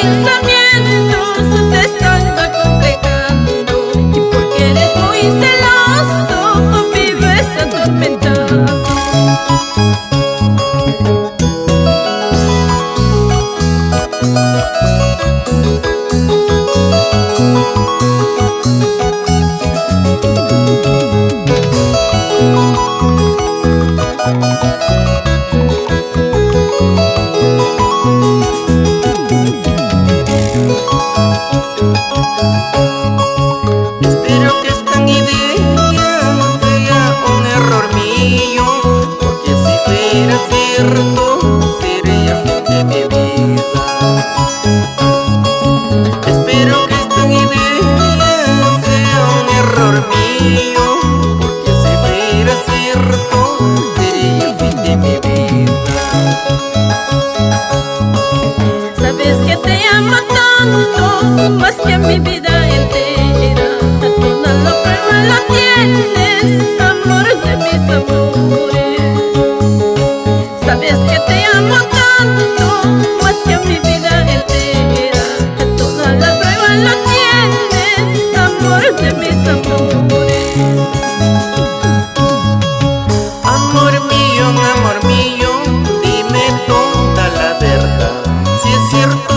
pensamientos te están acomplejando, y porque eres muy celoso vives atormentado. Espero que esta idea sea un error mío, porque si fuera cierto sería el fin de mi vida. Espero que esta idea sea un error mío, porque si fuera cierto sería el fin de mi vida. Sabes que te amo tanto, más que a mi vida entera. A toda la prueba la tienes, amor de mis amores. Sabes que te amo tanto, más que a mi vida entera. A toda la prueba la tienes, amor de mis amores. Amor mío, dime toda la verdad. Si es cierto